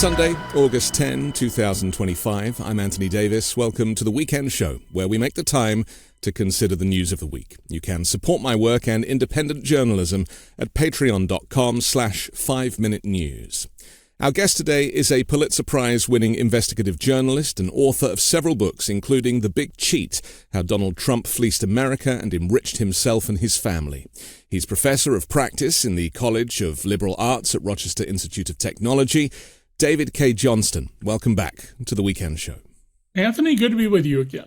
Sunday, August 10, 2025. I'm Anthony Davis. Welcome to the Weekend Show, where we make the time to consider the news of the week. You can support my work and independent journalism at patreon.com/5 Minute News. Our guest today is a Pulitzer Prize winning investigative journalist and author of several books, including The Big Cheat, How Donald Trump Fleeced America and Enriched Himself and His Family. He's professor of practice in the College of Liberal Arts at Rochester Institute of Technology. David Cay Johnston, welcome back to the Weekend Show. Anthony, good to be with you again.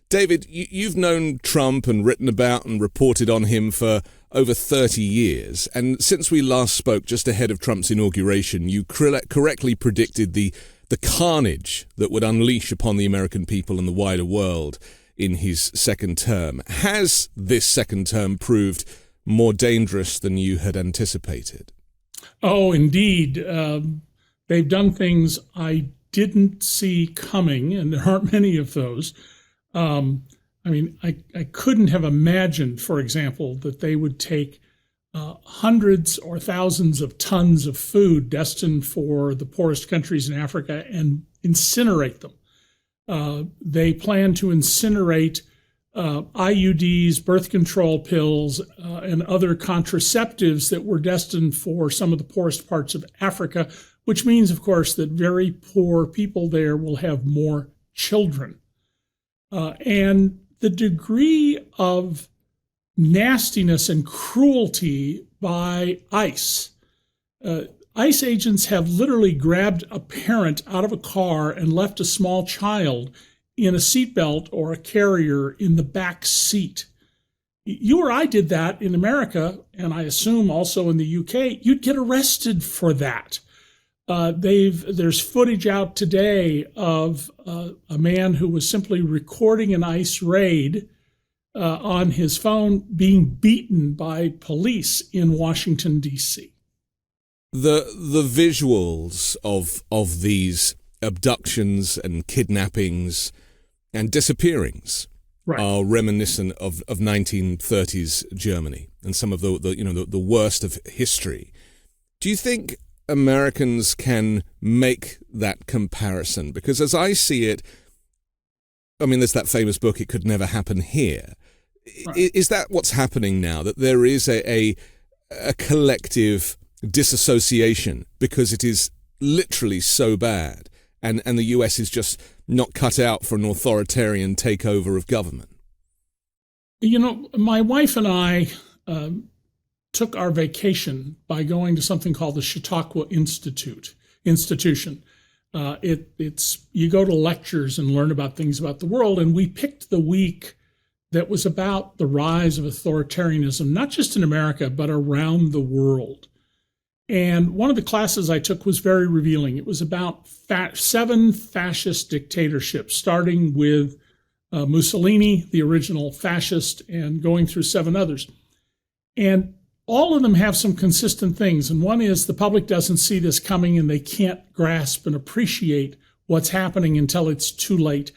David, you've known Trump and written about and reported on him for over 30 years. And since we last spoke just ahead of Trump's inauguration, you correctly predicted the carnage that would unleash upon the American people and the wider world in his second term. Has this second term proved more dangerous than you had anticipated? Oh, indeed. They've done things I didn't see coming, and there aren't many of those. I couldn't have imagined, for example, that they would take hundreds or thousands of tons of food destined for the poorest countries in Africa and incinerate them. They plan to incinerate IUDs, birth control pills, and other contraceptives that were destined for some of the poorest parts of Africa, which means, of course, that very poor people there will have more children. And the degree of nastiness and cruelty by ICE. ICE agents have literally grabbed a parent out of a car and left a small child in a seatbelt or a carrier in the back seat. You or I did that in America, and I assume also in the UK, you'd get arrested for that. There's footage out today of a man who was simply recording an ICE raid on his phone being beaten by police in Washington, D.C. The visuals of these abductions and kidnappings and disappearings are reminiscent of 1930s Germany and some of the worst of history. Do you think Americans can make that comparison? Because as I see it, there's that famous book, It Could Never Happen Here. Right. Is that what's happening now, that there is a collective disassociation because it is literally so bad and the US is just not cut out for an authoritarian takeover of government? My wife and I took our vacation by going to something called the Chautauqua Institution. It's you go to lectures and learn about things about the world, and we picked the week that was about the rise of authoritarianism, not just in America, but around the world. And one of the classes I took was very revealing. It was about 7 fascist dictatorships, starting with Mussolini, the original fascist, and going through 7 others. And all of them have some consistent things. And one is the public doesn't see this coming and they can't grasp and appreciate what's happening until it's too late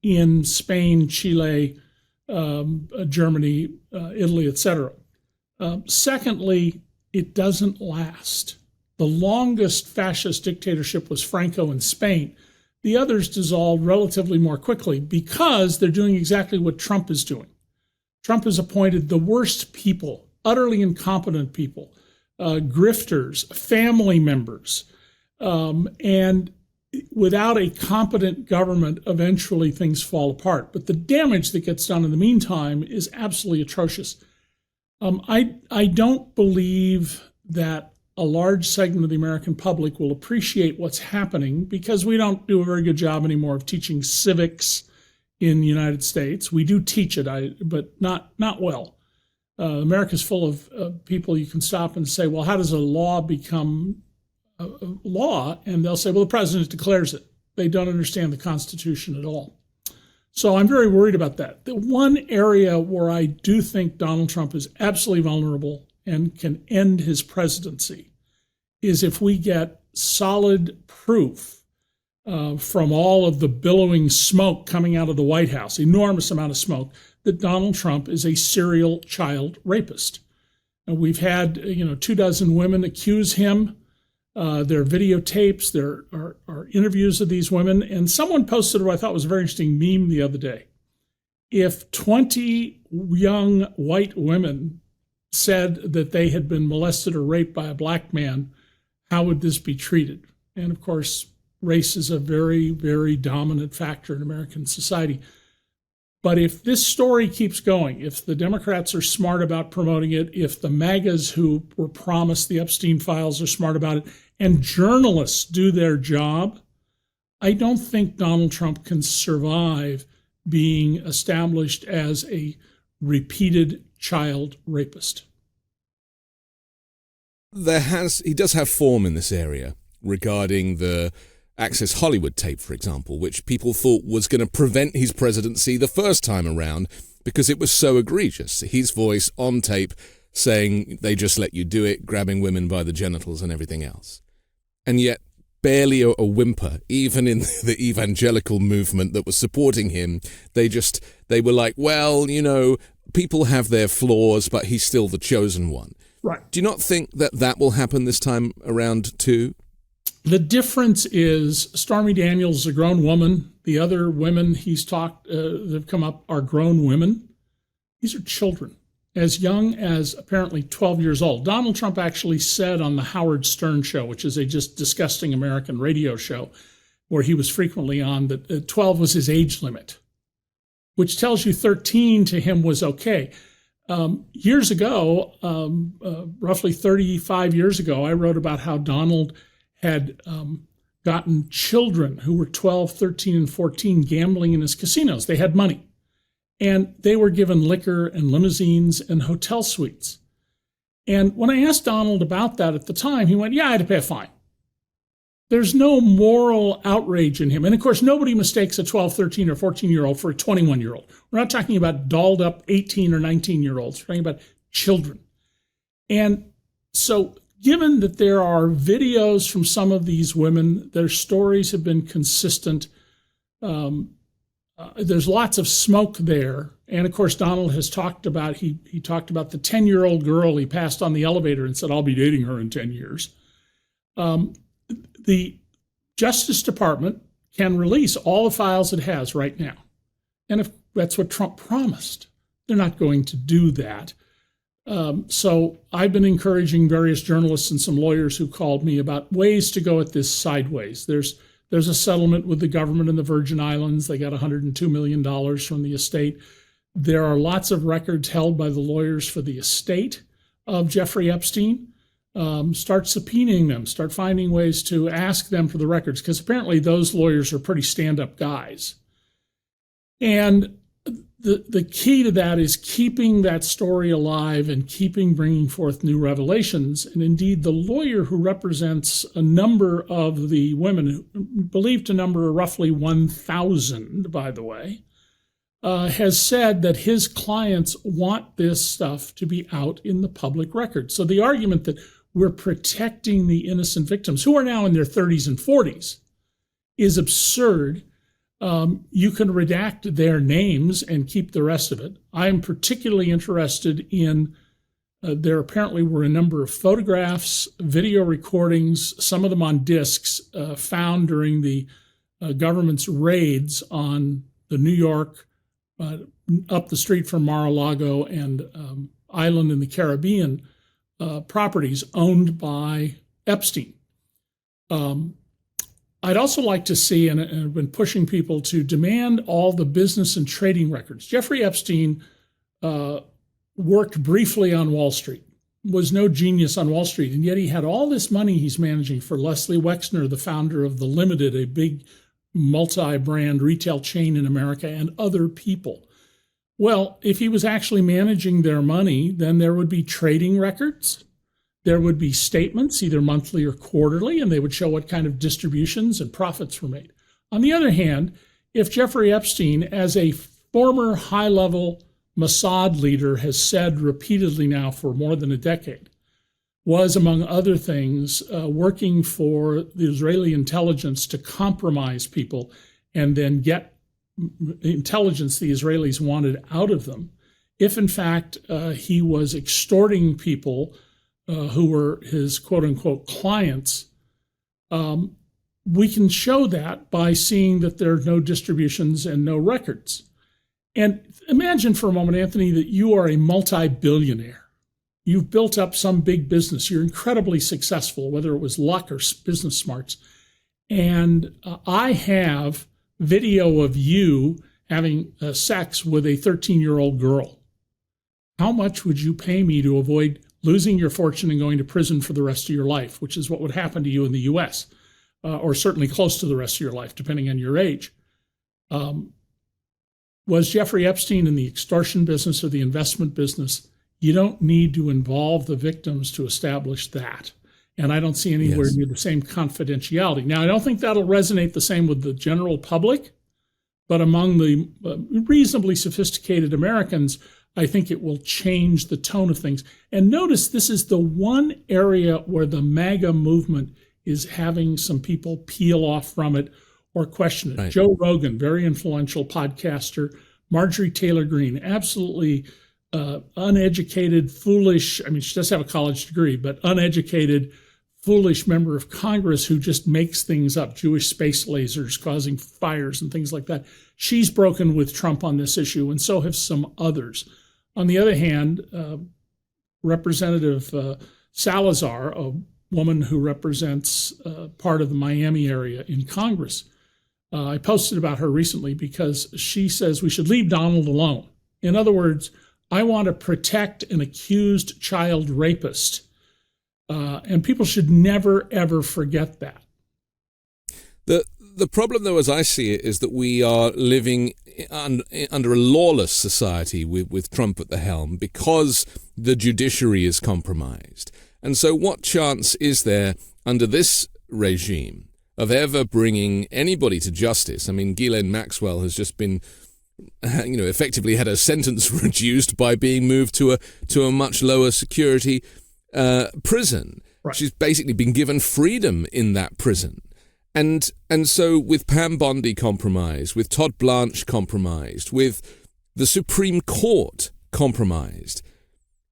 in Spain, Chile, Germany, Italy, etc. Secondly, it doesn't last. The longest fascist dictatorship was Franco in Spain. The others dissolved relatively more quickly because they're doing exactly what Trump is doing. Trump has appointed the worst people, utterly incompetent people, grifters, family members, and without a competent government, eventually things fall apart. But the damage that gets done in the meantime is absolutely atrocious. I don't believe that a large segment of the American public will appreciate what's happening because we don't do a very good job anymore of teaching civics in the United States. We do teach it, but not well. America's full of people you can stop and say, well, how does a law become a law? And they'll say, well, the president declares it. They don't understand the Constitution at all. So I'm very worried about that. The one area where I do think Donald Trump is absolutely vulnerable and can end his presidency is if we get solid proof from all of the billowing smoke coming out of the White House, enormous amount of smoke, that Donald Trump is a serial child rapist. And we've had 24 women accuse him There are videotapes, there are interviews of these women. And someone posted what I thought was a very interesting meme the other day. If 20 young white women said that they had been molested or raped by a black man, how would this be treated? And of course, race is a very, very dominant factor in American society. But if this story keeps going, if the Democrats are smart about promoting it, if the MAGAs who were promised the Epstein files are smart about it, and journalists do their job, I don't think Donald Trump can survive being established as a repeated child rapist. He does have form in this area regarding the Access Hollywood tape, for example, which people thought was going to prevent his presidency the first time around because it was so egregious. His voice on tape saying they just let you do it, grabbing women by the genitals and everything else. And yet barely a whimper, even in the evangelical movement that was supporting him. They were like, well, people have their flaws, but he's still the chosen one. Right. Do you not think that will happen this time around too? The difference is Stormy Daniels is a grown woman. The other women he's talked that have come up are grown women. These are children, as young as apparently 12 years old. Donald Trump actually said on the Howard Stern show, which is a just disgusting American radio show, where he was frequently on, that 12 was his age limit, which tells you 13 to him was okay. Years ago, roughly 35 years ago, I wrote about how Donald had gotten children who were 12, 13, and 14 gambling in his casinos. They had money, and they were given liquor and limousines and hotel suites. And when I asked Donald about that at the time, he went, yeah, I had to pay a fine. There's no moral outrage in him. And of course, nobody mistakes a 12, 13, or 14-year-old for a 21-year-old. We're not talking about dolled up 18 or 19-year-olds. We're talking about children. And so given that there are videos from some of these women, their stories have been consistent. There's lots of smoke there. And of course, Donald has talked about, he talked about the 10-year-old girl he passed on the elevator and said, I'll be dating her in 10 years. The Justice Department can release all the files it has right now. And if that's what Trump promised, they're not going to do that. So I've been encouraging various journalists and some lawyers who called me about ways to go at this sideways. There's a settlement with the government in the Virgin Islands. They got $102 million from the estate. There are lots of records held by the lawyers for the estate of Jeffrey Epstein. Start subpoenaing them, start finding ways to ask them for the records, because apparently those lawyers are pretty stand-up guys. And the key to that is keeping that story alive and bringing forth new revelations. And indeed, the lawyer who represents a number of the women, believed to number roughly 1,000, by the way, has said that his clients want this stuff to be out in the public record. So the argument that we're protecting the innocent victims, who are now in their 30s and 40s, is absurd. You can redact their names and keep the rest of it. I am particularly interested in, there apparently were a number of photographs, video recordings, some of them on discs, found during the government's raids on the New York, up the street from Mar-a-Lago and island in the Caribbean properties owned by Epstein. I'd also like to see, and I've been pushing people to demand all the business and trading records. Jeffrey Epstein worked briefly on Wall Street, was no genius on Wall Street, and yet he had all this money he's managing for Leslie Wexner, the founder of The Limited, a big multi-brand retail chain in America, and other people. Well, if he was actually managing their money, then there would be trading records. There would be statements, either monthly or quarterly, and they would show what kind of distributions and profits were made. On the other hand, if Jeffrey Epstein, as a former high-level Mossad leader, has said repeatedly now for more than a decade, was, among other things, working for the Israeli intelligence to compromise people and then get intelligence the Israelis wanted out of them, if in fact he was extorting people who were his quote-unquote clients We can show that by seeing that there are no distributions and no records. And imagine for a moment, Anthony, that you are a multi-billionaire. You've built up some big business. You're incredibly successful, whether it was luck or business smarts. And I have video of you having sex with a 13-year-old girl. How much would you pay me to avoid losing your fortune and going to prison for the rest of your life, which is what would happen to you in the U.S., or certainly close to the rest of your life, depending on your age? Was Jeffrey Epstein in the extortion business or the investment business? You don't need to involve the victims to establish that. And I don't see anywhere near the same confidentiality. Now, I don't think that'll resonate the same with the general public, but among the reasonably sophisticated Americans, I think it will change the tone of things. And notice this is the one area where the MAGA movement is having some people peel off from it or question it. Right. Joe Rogan, very influential podcaster. Marjorie Taylor Greene, absolutely uneducated, foolish. I mean, she does have a college degree, but uneducated, foolish member of Congress who just makes things up, Jewish space lasers causing fires and things like that. She's broken with Trump on this issue, and so have some others. On the other hand, Representative Salazar, a woman who represents part of the Miami area in Congress, I posted about her recently because she says we should leave Donald alone. In other words, I want to protect an accused child rapist. And people should never, ever forget that. The problem, though, as I see it, is that we are living under a lawless society with Trump at the helm because the judiciary is compromised. And so what chance is there under this regime of ever bringing anybody to justice? I mean, Ghislaine Maxwell has just been, effectively had her sentence reduced by being moved to a much lower security prison. Right. She's basically been given freedom in that prison. And so with Pam Bondi compromised, with Todd Blanche compromised, with the Supreme Court compromised,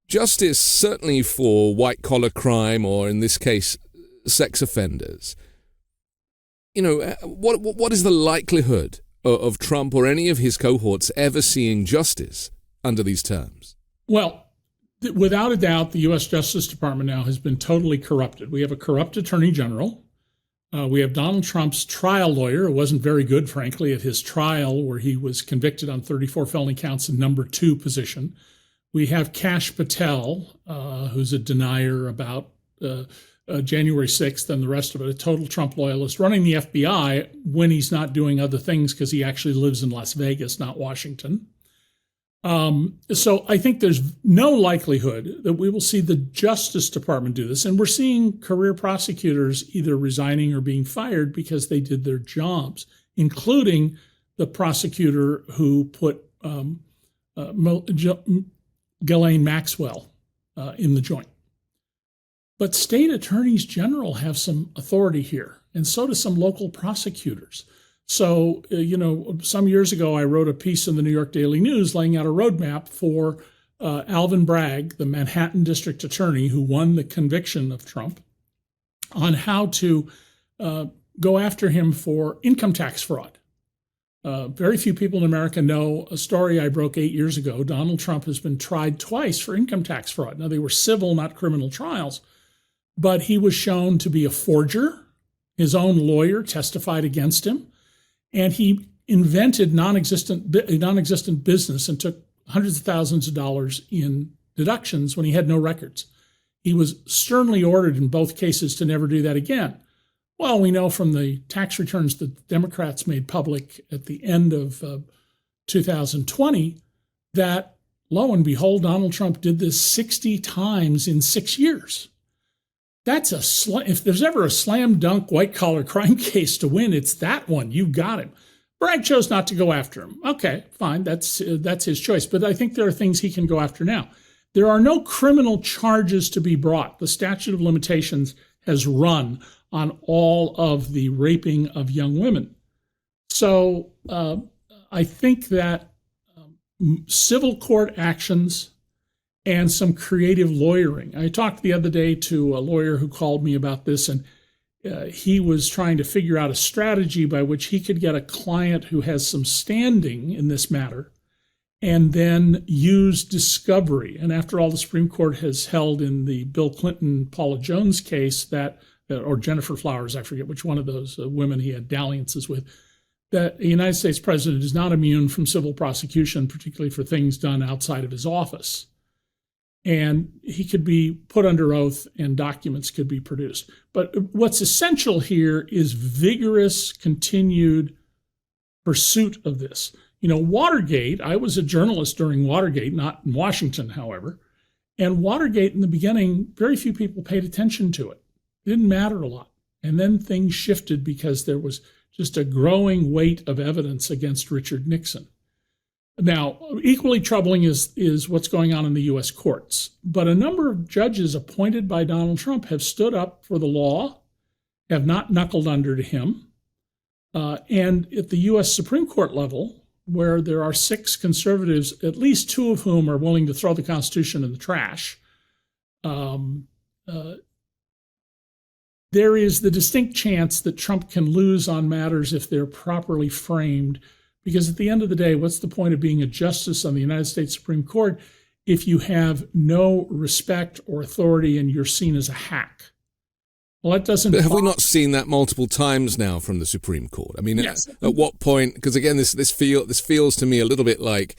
justice certainly for white-collar crime, or in this case, sex offenders, what is the likelihood of Trump or any of his cohorts ever seeing justice under these terms? Well, without a doubt, the U.S. Justice Department now has been totally corrupted. We have a corrupt attorney general. We have Donald Trump's trial lawyer, who wasn't very good, frankly, at his trial where he was convicted on 34 felony counts in number 2 position. We have Kash Patel, who's a denier about January 6th and the rest of it, a total Trump loyalist, running the FBI when he's not doing other things because he actually lives in Las Vegas, not Washington. So I think there's no likelihood that we will see the Justice Department do this. And we're seeing career prosecutors either resigning or being fired because they did their jobs, including the prosecutor who put Ghislaine Maxwell in the joint. But state attorneys general have some authority here, and so do some local prosecutors. So, some years ago, I wrote a piece in the New York Daily News laying out a roadmap for Alvin Bragg, the Manhattan district attorney who won the conviction of Trump, on how to go after him for income tax fraud. Very few people in America know a story I broke 8 years ago. Donald Trump has been tried twice for income tax fraud. Now, they were civil, not criminal trials, but he was shown to be a forger. His own lawyer testified against him. And he invented non-existent business and took hundreds of thousands of dollars in deductions when he had no records. He was sternly ordered in both cases to never do that again. Well, we know from the tax returns that Democrats made public at the end of 2020 that, lo and behold, Donald Trump did this 60 times in 6 years. That's if there's ever a slam dunk white collar crime case to win, it's that one. You got him. Bragg chose not to go after him. Okay, fine. That's his choice. But I think there are things he can go after now. There are no criminal charges to be brought. The statute of limitations has run on all of the raping of young women. So I think that civil court actions and some creative lawyering. I talked the other day to a lawyer who called me about this, and he was trying to figure out a strategy by which he could get a client who has some standing in this matter and then use discovery. And after all, the Supreme Court has held in the Bill Clinton, Paula Jones case that, or Jennifer Flowers, I forget which one of those women he had dalliances with, that a United States president is not immune from civil prosecution, particularly for things done outside of his office. And he could be put under oath and documents could be produced. But what's essential here is vigorous, continued pursuit of this. You know, Watergate, I was a journalist during Watergate, not in Washington, however, and Watergate in the beginning, very few people paid attention to it. It didn't matter a lot. And then things shifted because there was just a growing weight of evidence against Richard Nixon. Now, equally troubling is what's going on in the U.S. courts. But a number of judges appointed by Donald Trump have stood up for the law, have not knuckled under to him. And at the U.S. Supreme Court level, where there are 6 conservatives, at least 2 of whom are willing to throw the Constitution in the trash, there is the distinct chance that Trump can lose on matters if they're properly framed. Because at the end of the day, what's the point of being a justice on the United States Supreme Court if you have no respect or authority and you're seen as a hack? Well, that doesn't. But have we not seen that multiple times now from the Supreme Court? I mean, yes. At what point? Because again, this feels to me a little bit like,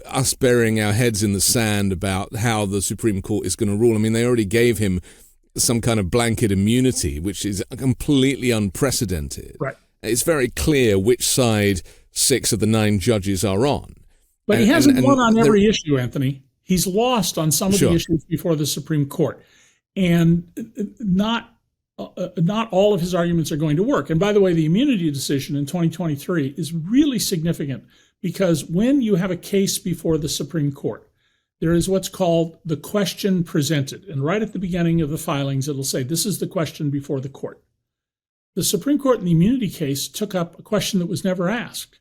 us burying our heads in the sand about how the Supreme Court is going to rule. I mean, they already gave him some kind of blanket immunity, which is completely unprecedented. Right. It's very clear which side 6 of the 9 judges are on. But he hasn't won on every issue, Anthony. He's lost on some of the issues before the Supreme Court. And not all of his arguments are going to work. And by the way, the immunity decision in 2023 is really significant because when you have a case before the Supreme Court, there is what's called the question presented. And right at the beginning of the filings, it'll say, this is the question before the court. The Supreme Court in the immunity case took up a question that was never asked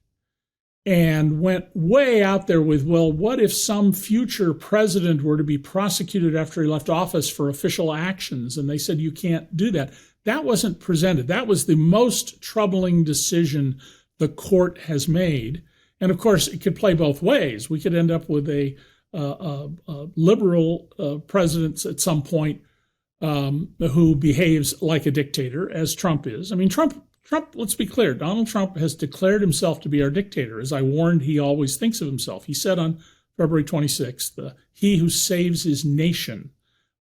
and went way out there with, well, what if some future president were to be prosecuted after he left office for official actions? And they said, you can't do that. That wasn't presented. That was the most troubling decision the court has made. And of course, it could play both ways. We could end up with a liberal president at some point who behaves like a dictator, as Trump is. I mean, Trump, let's be clear, Donald Trump has declared himself to be our dictator. As I warned, he always thinks of himself. He said on February 26th, he who saves his nation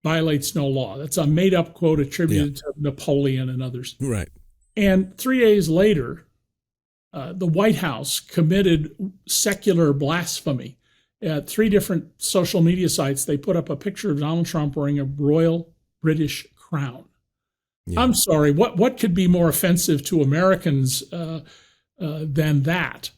violates no law. That's a made-up quote attributed to Napoleon and others. Right. And 3 days later, the White House committed secular blasphemy. At 3 different social media sites, they put up a picture of Donald Trump wearing a royal British crown. Yeah. I'm sorry, what could be more offensive to Americans than that?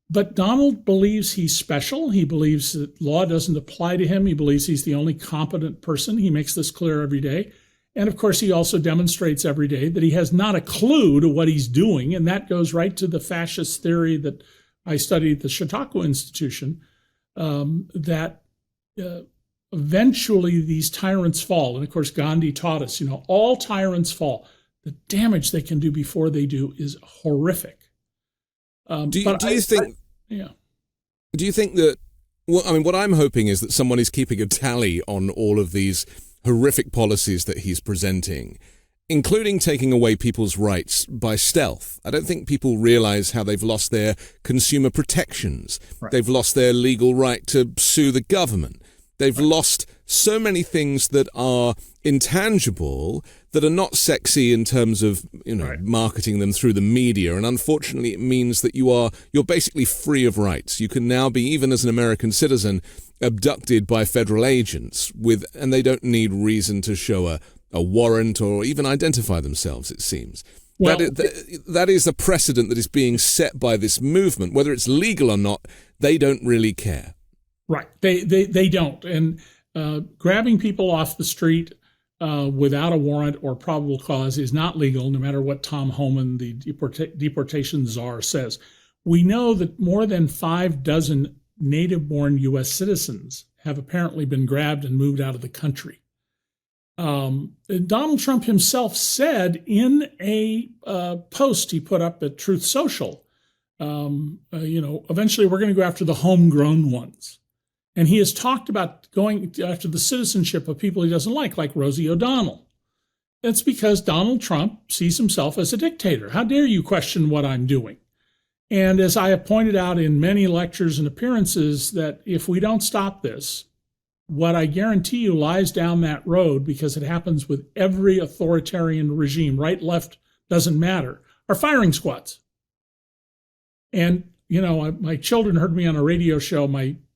But Donald believes he's special. He believes that law doesn't apply to him. He believes he's the only competent person. He makes this clear every day. And of course, he also demonstrates every day that he has not a clue to what he's doing. And that goes right to the fascist theory that I studied at the Chautauqua Institution, that eventually these tyrants fall. And of course, Gandhi taught us, all tyrants fall. The damage they can do before they do is horrific. Do you think that, what I'm hoping is that someone is keeping a tally on all of these horrific policies that he's presenting, including taking away people's rights by stealth. I don't think people realize how they've lost their consumer protections. Right. They've lost their legal right to sue the government. They've lost so many things that are intangible, that are not sexy in terms of, marketing them through the media. And unfortunately, it means that you're basically free of rights. You can now be, even as an American citizen, abducted by federal agents and they don't need reason to show a warrant or even identify themselves, it seems. Well, that is the precedent that is being set by this movement. Whether it's legal or not, they don't really care. Right. They don't. And grabbing people off the street without a warrant or probable cause is not legal, no matter what Tom Homan, the deportation czar, says. We know that more than 6 native-born U.S. citizens have apparently been grabbed and moved out of the country. Donald Trump himself said in a post he put up at Truth Social, eventually we're going to go after the homegrown ones. And he has talked about going after the citizenship of people he doesn't like Rosie O'Donnell. That's because Donald Trump sees himself as a dictator. How dare you question what I'm doing? And as I have pointed out in many lectures and appearances, that if we don't stop this, what I guarantee you lies down that road, because it happens with every authoritarian regime, right, left, doesn't matter, are firing squads. And, my children heard me on a radio show,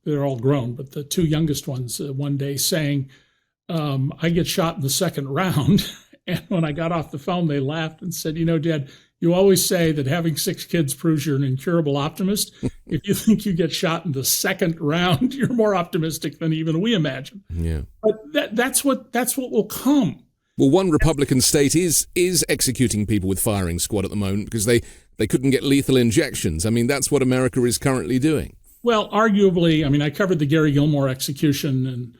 they're all grown, but the two youngest ones one day saying, I get shot in the second round. And when I got off the phone, they laughed and said, Dad, you always say that having 6 kids proves you're an incurable optimist. If you think you get shot in the second round, you're more optimistic than even we imagine. Yeah. But that's what will come. Well, one Republican state is executing people with firing squad at the moment because they couldn't get lethal injections. I mean, that's what America is currently doing. Well, arguably, I covered the Gary Gilmore execution, and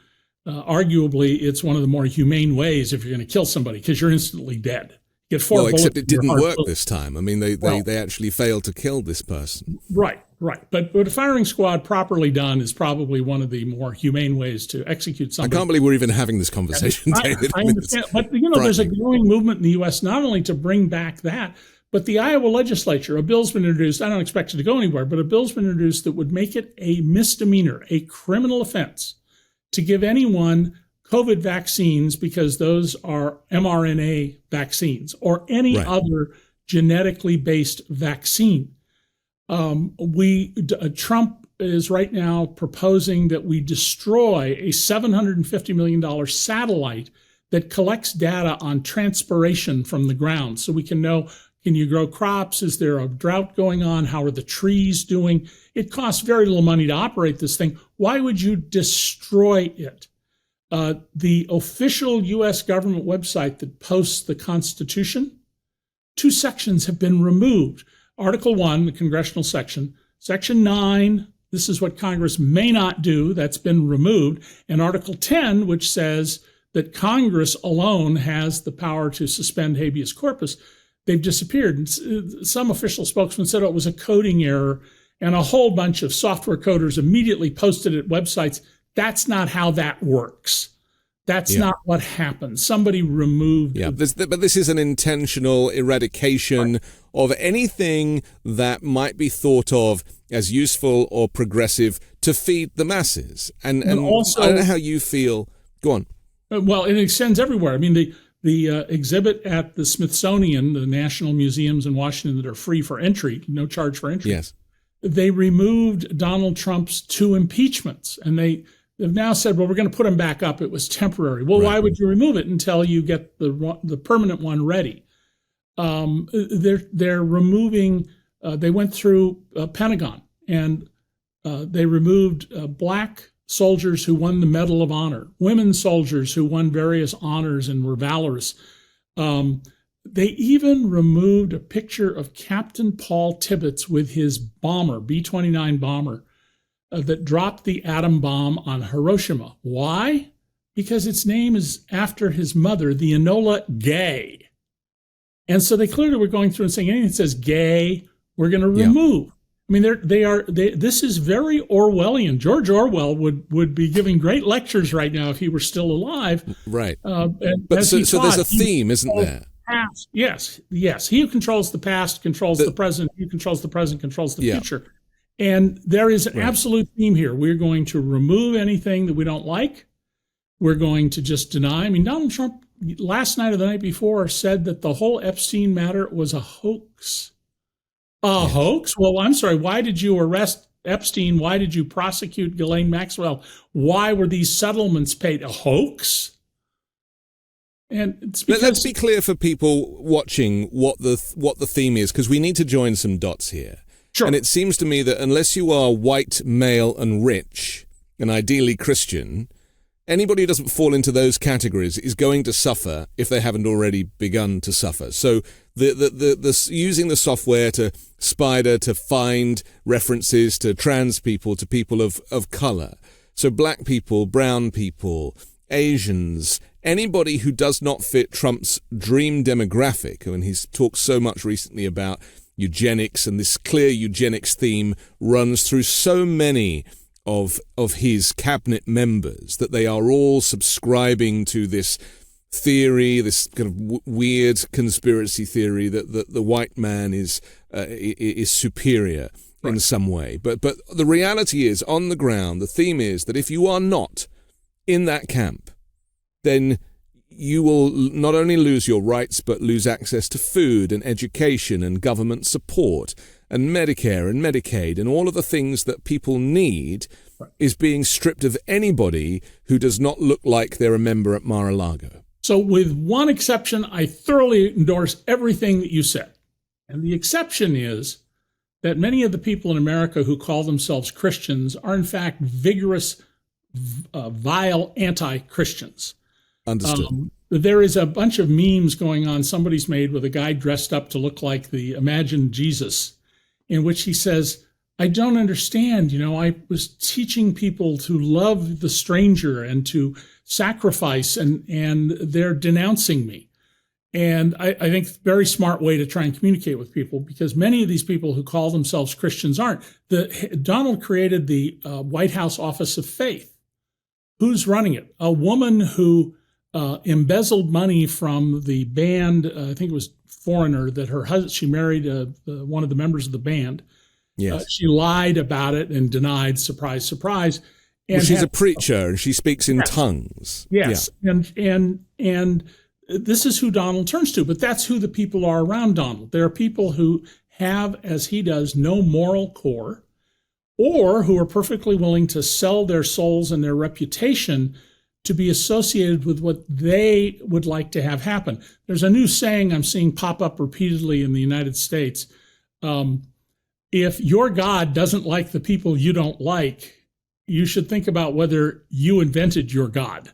arguably it's one of the more humane ways if you're going to kill somebody, because you're instantly dead. Get 4 bullets. Except it didn't work this time. They actually failed to kill this person. Right. But a firing squad properly done is probably one of the more humane ways to execute somebody. I can't believe we're even having this conversation, David. I understand. But, there's a growing movement in the U.S. not only to bring back that, but the Iowa legislature, a bill's been introduced. I don't expect it to go anywhere, but a bill's been introduced that would make it a misdemeanor, a criminal offense, to give anyone COVID vaccines, because those are mRNA vaccines, or any other genetically based vaccine. Trump is right now proposing that we destroy a $750 million satellite that collects data on transpiration from the ground, so we can know, can you grow crops? Is there a drought going on? How are the trees doing? It costs very little money to operate this thing. Why would you destroy it? The official U.S. government website that posts the Constitution, 2 sections have been removed. Article 1, the congressional section. Section 9, this is what Congress may not do, that's been removed. And Article 10, which says that Congress alone has the power to suspend habeas corpus, they've disappeared. And some official spokesman said it was a coding error, and a whole bunch of software coders immediately posted it at websites. That's not how that works. That's not what happened. Somebody removed. Yeah, but this is an intentional eradication of anything that might be thought of as useful or progressive to feed the masses. And also, I don't know how you feel. Go on. Well, it extends everywhere. The exhibit at the Smithsonian, the national museums in Washington that are free for entry, no charge for entry. Yes. They removed Donald Trump's 2 impeachments, and they've now said, well, we're going to put them back up. It was temporary. Well, why would you remove it until you get the permanent one ready? They're removing. They went through Pentagon, and they removed black soldiers who won the Medal of Honor, women soldiers who won various honors and were valorous. They even removed a picture of Captain Paul Tibbets with his bomber, B-29 bomber, that dropped the atom bomb on Hiroshima. Why? Because its name is after his mother, the Enola Gay. And so they clearly were going through and saying anything that says gay, we're going to remove. This is very Orwellian. George Orwell would be giving great lectures right now if he were still alive. Right. But so there's a theme, isn't there? Past. Yes. He who controls the past controls the present. He who controls the present controls the future. And there is an absolute theme here. We're going to remove anything that we don't like. We're going to just deny. Donald Trump last night or the night before said that the whole Epstein matter was a hoax. A hoax? Well, I'm sorry. Why did you arrest Epstein? Why did you prosecute Ghislaine Maxwell? Why were these settlements paid? A hoax? And it's because, let's be clear for people watching what the theme is, because we need to join some dots here. Sure. And it seems to me that unless you are white, male, and rich, and ideally Christian, anybody who doesn't fall into those categories is going to suffer if they haven't already begun to suffer. So the using the software to spider to find references to trans people, to people of color. So black people, brown people, Asians, anybody who does not fit Trump's dream demographic. I mean, he's talked so much recently about eugenics, and this clear eugenics theme runs through so many of his cabinet members that they are all subscribing to this theory, this kind of weird conspiracy theory that the white man is superior in some way. But the reality is, on the ground, the theme is that if you are not in that camp, then you will not only lose your rights, but lose access to food and education and government support and Medicare and Medicaid, and all of the things that people need is being stripped of anybody who does not look like they're a member at Mar-a-Lago. So with one exception, I thoroughly endorse everything that you said. And the exception is that many of the people in America who call themselves Christians are in fact vigorous, vile anti-Christians. Understood. There is a bunch of memes going on somebody's made with a guy dressed up to look like the imagined Jesus, in which he says, I don't understand. I was teaching people to love the stranger and to sacrifice, and they're denouncing me. And I think it's a very smart way to try and communicate with people, because many of these people who call themselves Christians aren't. Donald created the White House Office of Faith. Who's running it? A woman who embezzled money from the band, I think it was Foreigner, that her husband, she married one of the members of the band. Yes. She lied about it and denied, surprise, surprise. And she's a preacher and she speaks in tongues. Yes. Yeah. And this is who Donald turns to, but that's who the people are around Donald. There are people who have, as he does, no moral core, or who are perfectly willing to sell their souls and their reputation to be associated with what they would like to have happen. There's a new saying I'm seeing pop up repeatedly in the United States. If your God doesn't like the people you don't like, you should think about whether you invented your God.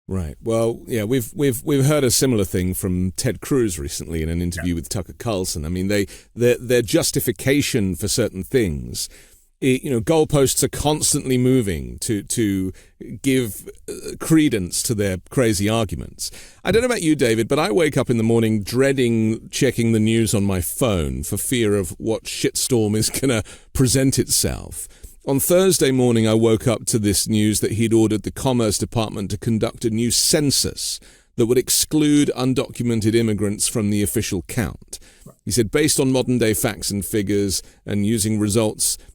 Right. Well, yeah, we've heard a similar thing from Ted Cruz recently in an interview with Tucker Carlson. I mean, their justification for certain things, goalposts are constantly moving to give credence to their crazy arguments. I don't know about you, David, but I wake up in the morning dreading checking the news on my phone for fear of what shitstorm is going to present itself. On Thursday morning, I woke up to this news that he'd ordered the Commerce Department to conduct a new census that would exclude undocumented immigrants from the official count. He said, based on modern-day facts and figures and using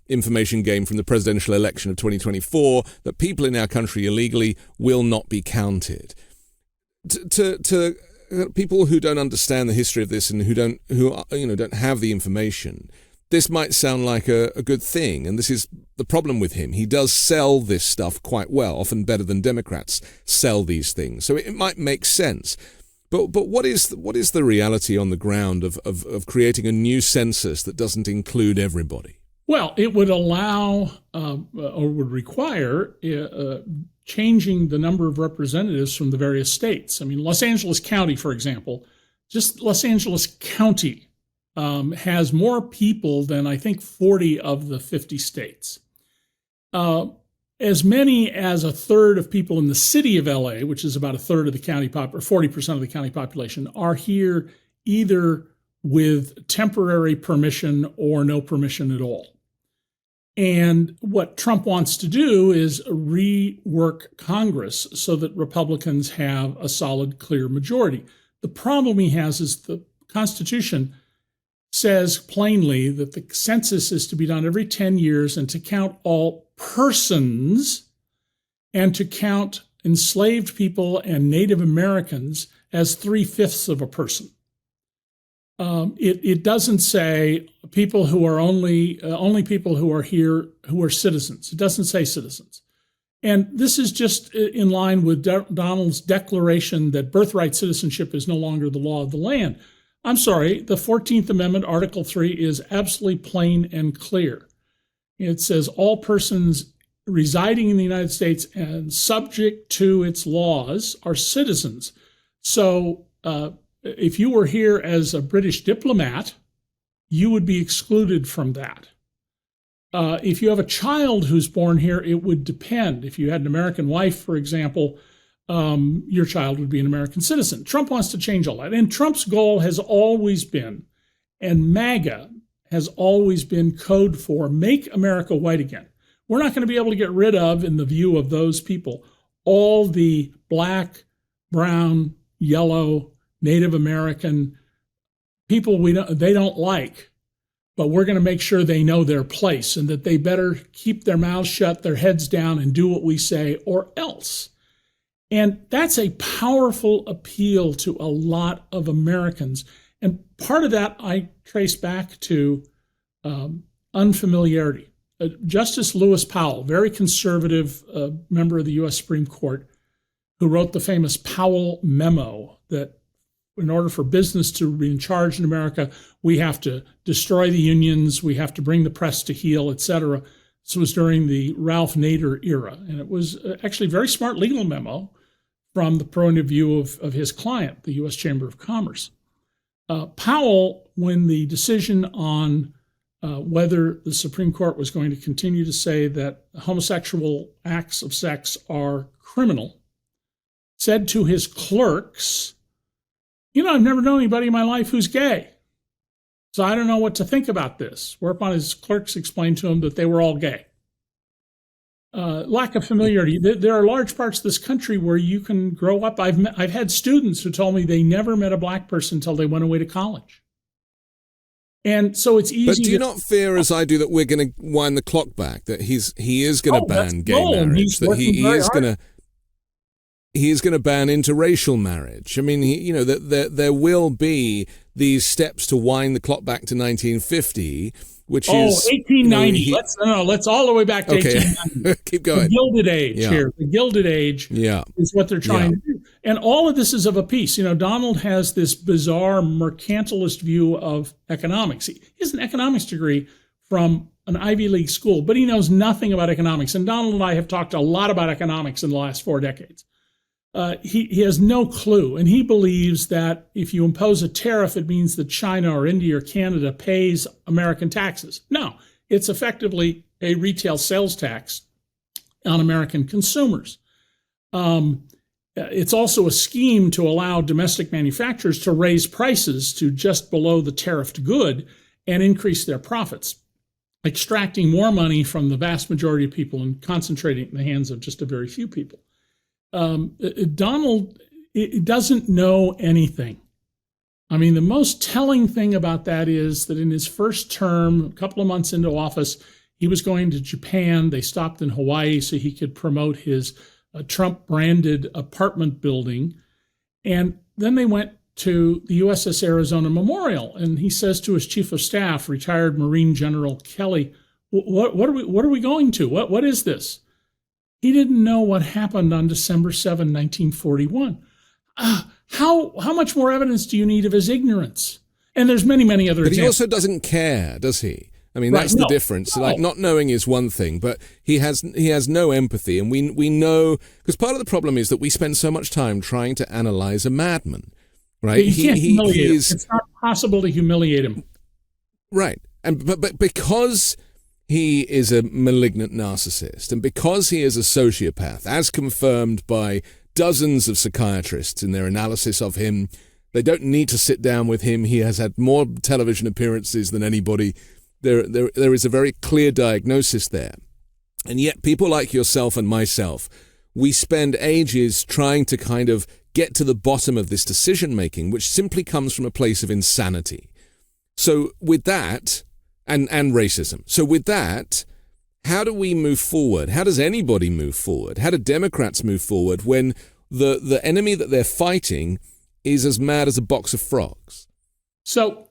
information gained from the presidential election of 2024, that people in our country illegally will not be counted. To people who don't understand the history of this and who don't have the information, this might sound like a good thing, and this is the problem with him. He does sell this stuff quite well, often better than Democrats sell these things. So it might make sense. But what is the reality on the ground of creating a new census that doesn't include everybody? Well, it would allow or would require changing the number of representatives from the various states. I mean, Los Angeles County, for example, just Los Angeles County has more people than I think 40 of the 50 states. As many as a third of people in the city of LA, which is about a third of the county or 40% of the county population, are here either with temporary permission or no permission at all. And what Trump wants to do is rework Congress so that Republicans have a solid, clear majority. The problem he has is the Constitution says plainly that the census is to be done every 10 years and to count all persons and to count enslaved people and Native Americans as 3/5 of a person. It doesn't say people who are only people who are here who are citizens. It doesn't say citizens. And this is just in line with Donald's declaration that birthright citizenship is no longer the law of the land. I'm sorry, the 14th Amendment, Article 3, is absolutely plain and clear. It says all persons residing in the United States and subject to its laws are citizens. So if you were here as a British diplomat, you would be excluded from that. If you have a child who's born here, it would depend. If you had an American wife, for example, your child would be an American citizen. Trump wants to change all that. And Trump's goal has always been, and MAGA has always been code for make America white again. We're not going to be able to get rid of, in the view of those people, all the black, brown, yellow, Native American people they don't like. But we're going to make sure they know their place and that they better keep their mouths shut, their heads down, and do what we say or else. And that's a powerful appeal to a lot of Americans. And part of that I trace back to unfamiliarity. Justice Lewis Powell, very conservative member of the U.S. Supreme Court, who wrote the famous Powell memo that in order for business to be in charge in America, we have to destroy the unions, we have to bring the press to heel, etc. This was during the Ralph Nader era. And it was actually a very smart legal memo from the point of view of his client, the U.S. Chamber of Commerce. Powell, when the decision on whether the Supreme Court was going to continue to say that homosexual acts of sex are criminal, said to his clerks, I've never known anybody in my life who's gay, so I don't know what to think about this. Whereupon his clerks explained to him that they were all gay. Lack of familiarity. There are large parts of this country where you can grow up. I've had students who told me they never met a black person until they went away to college. And so it's easy. But do you not fear, as I do, that we're going to wind the clock back? That he is going to ban gay marriage. That he is going to. He is going to ban interracial marriage. I mean, there will be these steps to wind the clock back to 1950, which is 1890. Let's all the way back to 1890. Keep going. The Gilded Age here. The Gilded Age is what they're trying to do. And all of this is of a piece. Donald has this bizarre mercantilist view of economics. He has an economics degree from an Ivy League school, but he knows nothing about economics. And Donald and I have talked a lot about economics in the last 4 decades. He has no clue, and he believes that if you impose a tariff, it means that China or India or Canada pays American taxes. No, it's effectively a retail sales tax on American consumers. It's also a scheme to allow domestic manufacturers to raise prices to just below the tariffed good and increase their profits, extracting more money from the vast majority of people and concentrating it in the hands of just a very few people. Donald doesn't know anything. I mean, the most telling thing about that is that in his first term, a couple of months into office, he was going to Japan. They stopped in Hawaii so he could promote his Trump-branded apartment building. And then they went to the USS Arizona Memorial, and he says to his chief of staff, retired Marine General Kelly, what are we going to? What is this? He didn't know what happened on December 7, 1941. How much more evidence do you need of his ignorance? And there's many, many other examples. But he also doesn't care, does he? I mean, that's the difference. No. Like, not knowing is one thing, but he has no empathy. And we know, because part of the problem is that we spend so much time trying to analyze a madman, right? You can't humiliate him. It's not possible to humiliate him. Right. But because he is a malignant narcissist, and because he is a sociopath, as confirmed by dozens of psychiatrists in their analysis of him, they don't need to sit down with him. He has had more television appearances than anybody. There is a very clear diagnosis there. And yet people like yourself and myself, we spend ages trying to kind of get to the bottom of this decision-making, which simply comes from a place of insanity. So with that, and racism. So with that, how do we move forward? How does anybody move forward? How do Democrats move forward when the enemy that they're fighting is as mad as a box of frogs? So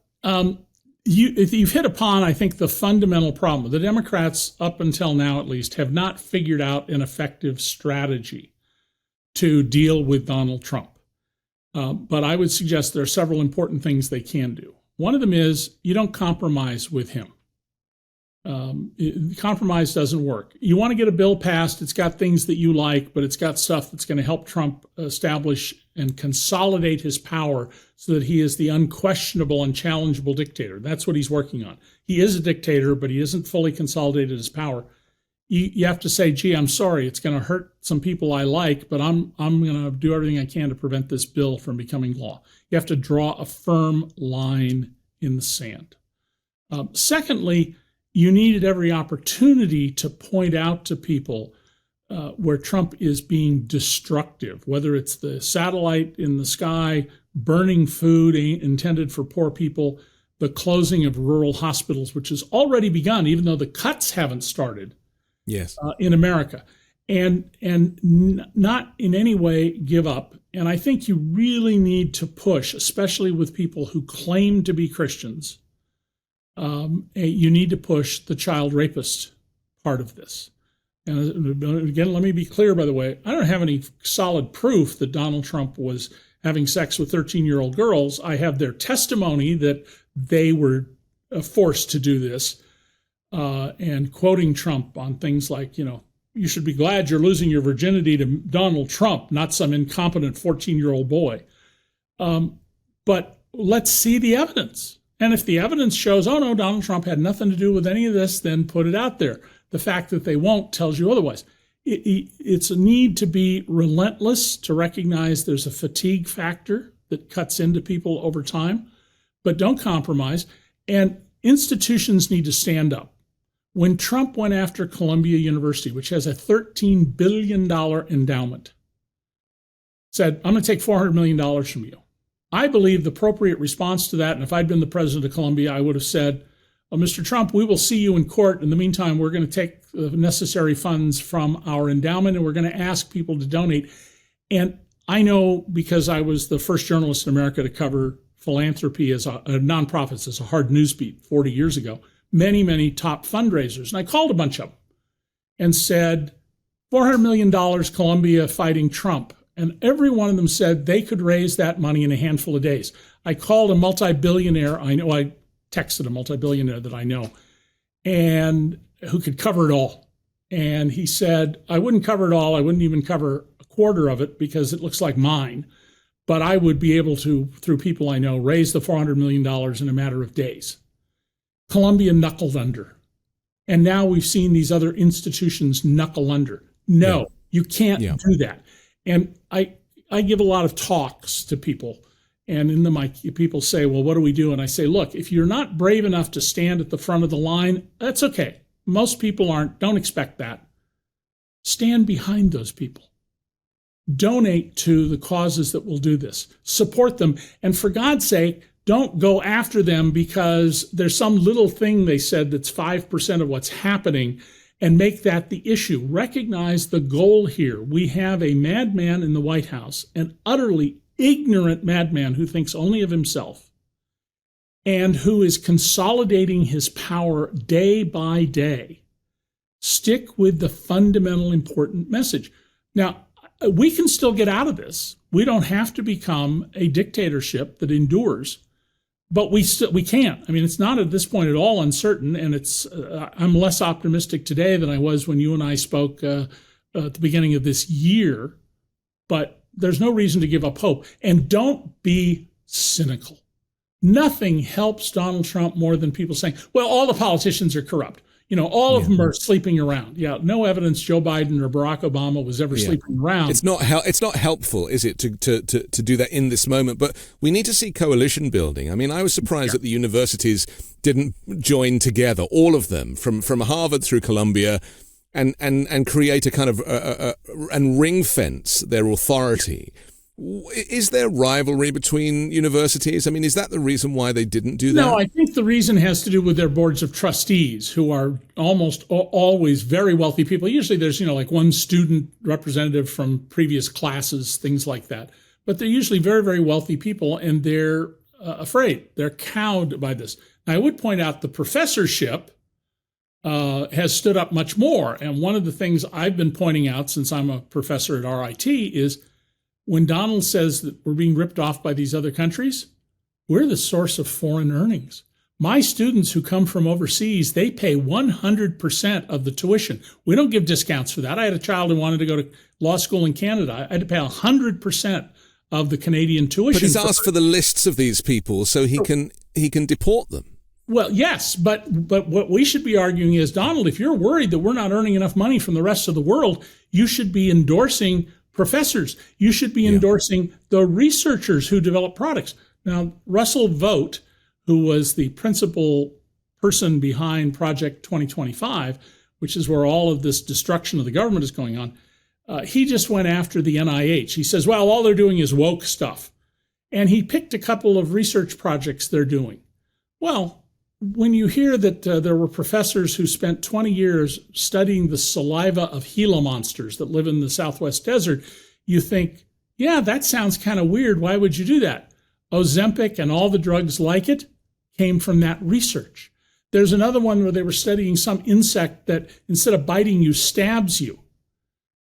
you've hit upon, I think, the fundamental problem. The Democrats, up until now at least, have not figured out an effective strategy to deal with Donald Trump. But I would suggest there are several important things they can do. One of them is you don't compromise with him. Compromise doesn't work. You want to get a bill passed, it's got things that you like, but it's got stuff that's going to help Trump establish and consolidate his power so that he is the unquestionable, unchallengeable dictator. That's what he's working on. He is a dictator, but he isn't fully consolidated his power. You have to say, gee, I'm sorry, it's going to hurt some people I like, but I'm going to do everything I can to prevent this bill from becoming law. You have to draw a firm line in the sand. Secondly, you needed every opportunity to point out to people where Trump is being destructive, whether it's the satellite in the sky, burning food intended for poor people, the closing of rural hospitals, which has already begun, even though the cuts haven't started. Yes, in America, and not in any way give up. And I think you really need to push, especially with people who claim to be Christians. You need to push the child rapist part of this. And again, let me be clear, by the way, I don't have any solid proof that Donald Trump was having sex with 13-year-old girls. I have their testimony that they were forced to do this, and quoting Trump on things like, you should be glad you're losing your virginity to Donald Trump, not some incompetent 14-year-old boy. But let's see the evidence. And if the evidence shows, oh, no, Donald Trump had nothing to do with any of this, then put it out there. The fact that they won't tells you otherwise. It's a need to be relentless, to recognize there's a fatigue factor that cuts into people over time, but don't compromise. And institutions need to stand up. When Trump went after Columbia University, which has a $13 billion endowment, said, I'm going to take $400 million from you. I believe the appropriate response to that, and if I'd been the president of Columbia, I would have said, well, Mr. Trump, we will see you in court. In the meantime, we're going to take the necessary funds from our endowment, and we're going to ask people to donate. And I know, because I was the first journalist in America to cover philanthropy as nonprofits as a hard news beat 40 years ago, many top fundraisers. And I called a bunch of them and said, $400 million Columbia fighting Trump. And every one of them said they could raise that money in a handful of days. I called a multi-billionaire I texted a multi-billionaire that I know, and who could cover it all. And he said, I wouldn't cover it all. I wouldn't even cover a quarter of it because it looks like mine. But I would be able to, through people I know, raise the $400 million in a matter of days. Columbia knuckled under. And now we've seen these other institutions knuckle under. No, you can't do that. And I give a lot of talks to people, and in them people say, well, what do we do? And I say, look, if you're not brave enough to stand at the front of the line, that's okay. Most people aren't. Don't expect that. Stand behind those people. Donate to the causes that will do this. Support them. And for God's sake, don't go after them because there's some little thing they said that's 5% of what's happening, and make that the issue. Recognize the goal here. We have a madman in the White House, an utterly ignorant madman who thinks only of himself and who is consolidating his power day by day. Stick with the fundamental important message. Now, we can still get out of this. We don't have to become a dictatorship that endures. But we can't. I mean, it's not at this point at all uncertain, and I'm less optimistic today than I was when you and I spoke at the beginning of this year. But there's no reason to give up hope. And don't be cynical. Nothing helps Donald Trump more than people saying, well, all the politicians are corrupt. All of them are sleeping around. Yeah, no evidence Joe Biden or Barack Obama was ever sleeping around. It's not helpful, is it, to do that in this moment? But we need to see coalition building. I mean, I was surprised that the universities didn't join together, all of them, from Harvard through Columbia, and create a kind of and ring fence their authority. Is there rivalry between universities? I mean, is that the reason why they didn't do that? No, I think the reason has to do with their boards of trustees, who are almost always very wealthy people. Usually there's, like one student representative from previous classes, things like that. But they're usually very, very wealthy people, and they're afraid. They're cowed by this. Now, I would point out the professorship has stood up much more. And one of the things I've been pointing out since I'm a professor at RIT is, when Donald says that we're being ripped off by these other countries, we're the source of foreign earnings. My students who come from overseas, they pay 100% of the tuition. We don't give discounts for that. I had a child who wanted to go to law school in Canada. I had to pay 100% of the Canadian tuition. But he's asked for the lists of these people so he can deport them. Well, yes, but what we should be arguing is, Donald, if you're worried that we're not earning enough money from the rest of the world, you should be endorsing professors. You should be endorsing the researchers who develop products. Now, Russell Vogt, who was the principal person behind Project 2025, which is where all of this destruction of the government is going on, he just went after the NIH. He says, well, all they're doing is woke stuff. And he picked a couple of research projects they're doing. Well, when you hear that there were professors who spent 20 years studying the saliva of Gila monsters that live in the Southwest desert, you think, yeah, that sounds kind of weird. Why would you do that? Ozempic and all the drugs like it came from that research. There's another one where they were studying some insect that instead of biting you, stabs you.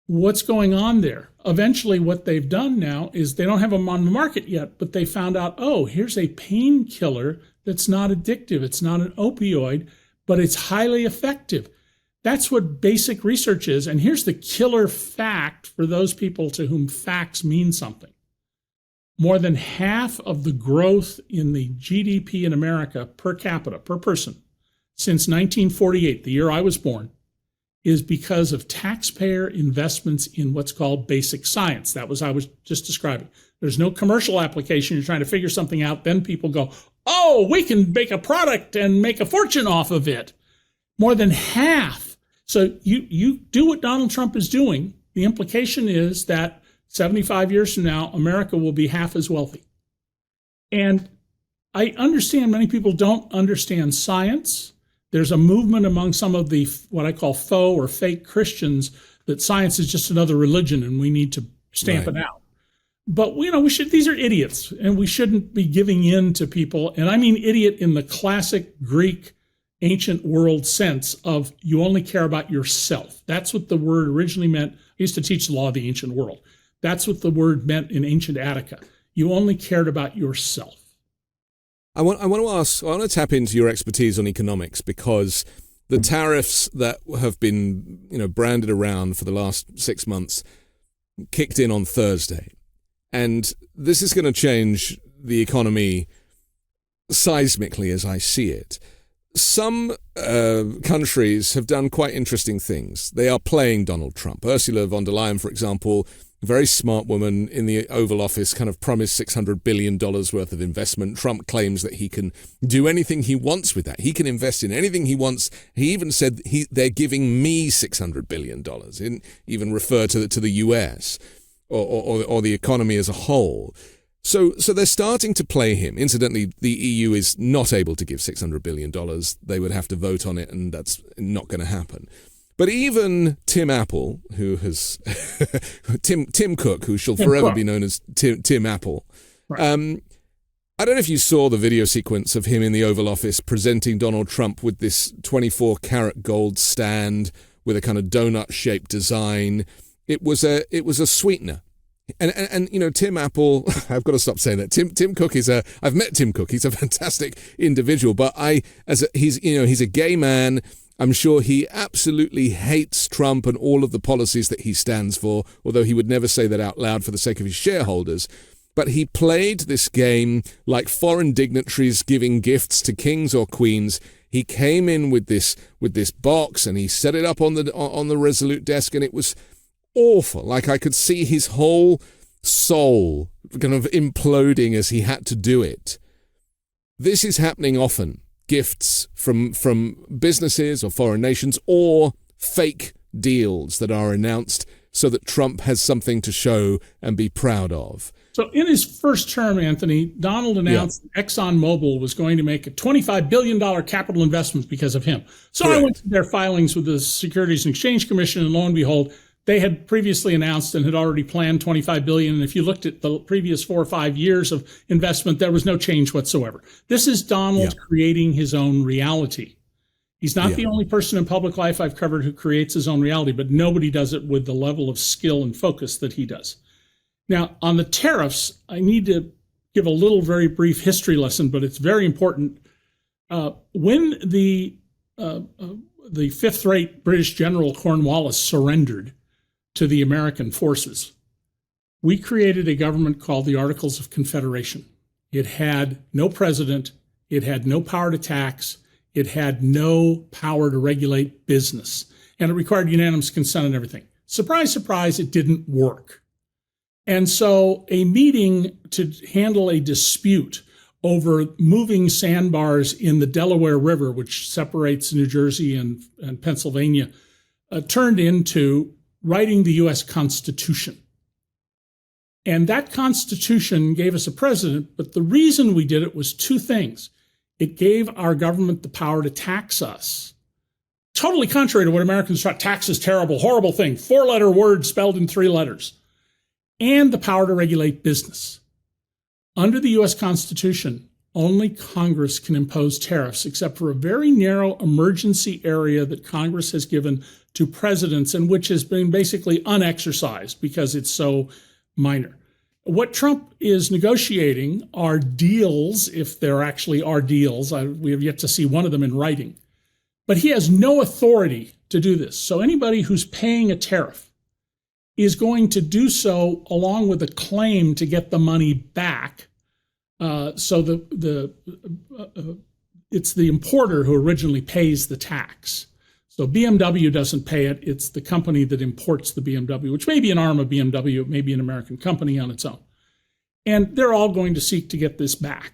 What's going on there? Eventually, what they've done now is they don't have them on the market yet, but they found out, oh, here's a painkiller that's not addictive. It's not an opioid, but it's highly effective. That's what basic research is. And here's the killer fact for those people to whom facts mean something. More than half of the growth in the GDP in America per capita, per person, since 1948, the year I was born, is because of taxpayer investments in what's called basic science. That was I was just describing. There's no commercial application. You're trying to figure something out. Then people go, oh, we can make a product and make a fortune off of it. More than half. So you do what Donald Trump is doing. The implication is that 75 years from now, America will be half as wealthy. And I understand many people don't understand science. There's a movement among some of the what I call faux or fake Christians that science is just another religion and we need to stamp it out. But we should. These are idiots, and we shouldn't be giving in to people. And I mean idiot in the classic Greek ancient world sense of you only care about yourself. That's what the word originally meant. I used to teach the law of the ancient world. That's what the word meant in ancient Attica. You only cared about yourself. I want to tap into your expertise on economics, because the tariffs that have been, branded around for the last 6 months kicked in on Thursday. And this is going to change the economy seismically as I see it. Some countries have done quite interesting things. They are playing Donald Trump. Ursula von der Leyen, for example, a very smart woman in the Oval Office, kind of promised $600 billion worth of investment. Trump claims that he can do anything he wants with that. He can invest in anything he wants. He even said they're giving me $600 billion, and even refer to the US or the economy as a whole. So they're starting to play him. Incidentally, the EU is not able to give $600 billion. They would have to vote on it, and that's not going to happen. But even Tim Apple, who has Tim Cook, who shall forever be known as Tim Apple. Right. I don't know if you saw the video sequence of him in the Oval Office presenting Donald Trump with this 24-karat gold stand with a kind of donut-shaped design. It was a sweetener. And Tim Apple, I've got to stop saying that. Tim Cook I've met Tim Cook. He's a fantastic individual, but he's a gay man. I'm sure he absolutely hates Trump and all of the policies that he stands for, although he would never say that out loud for the sake of his shareholders. But he played this game like foreign dignitaries giving gifts to kings or queens. He came in with this box and he set it up on the Resolute desk, and it was awful. Like I could see his whole soul kind of imploding as he had to do it. This is happening often. Gifts from businesses or foreign nations, or fake deals that are announced so that Trump has something to show and be proud of. So in his first term, Anthony, Donald announced ExxonMobil was going to make a $25 billion capital investment because of him. So Correct. I went to their filings with the Securities and Exchange Commission, and lo and behold, they had previously announced and had already planned $25 billion. And if you looked at the previous 4 or 5 years of investment, there was no change whatsoever. This is Donald creating his own reality. He's not the only person in public life I've covered who creates his own reality, but nobody does it with the level of skill and focus that he does. Now, on the tariffs, I need to give a little very brief history lesson, but it's very important. When the fifth-rate British General Cornwallis surrendered to the American forces, we created a government called the Articles of Confederation. It had no president. It had no power to tax. It had no power to regulate business. And it required unanimous consent on everything. Surprise, surprise, it didn't work. And so a meeting to handle a dispute over moving sandbars in the Delaware River, which separates New Jersey and Pennsylvania, turned into writing the U.S. Constitution. And that Constitution gave us a president, but the reason we did it was two things. It gave our government the power to tax us. Totally contrary to what Americans thought, tax is terrible, horrible thing, 4-letter word spelled in 3 letters. And the power to regulate business. Under the U.S. Constitution, only Congress can impose tariffs, except for a very narrow emergency area that Congress has given to presidents and which has been basically unexercised because it's so minor. What Trump is negotiating are deals, if there actually are deals. We have yet to see one of them in writing. But he has no authority to do this. So anybody who's paying a tariff is going to do so along with a claim to get the money back. It's the importer who originally pays the tax. So BMW doesn't pay it. It's the company that imports the BMW, which may be an arm of BMW. It may be an American company on its own. And they're all going to seek to get this back.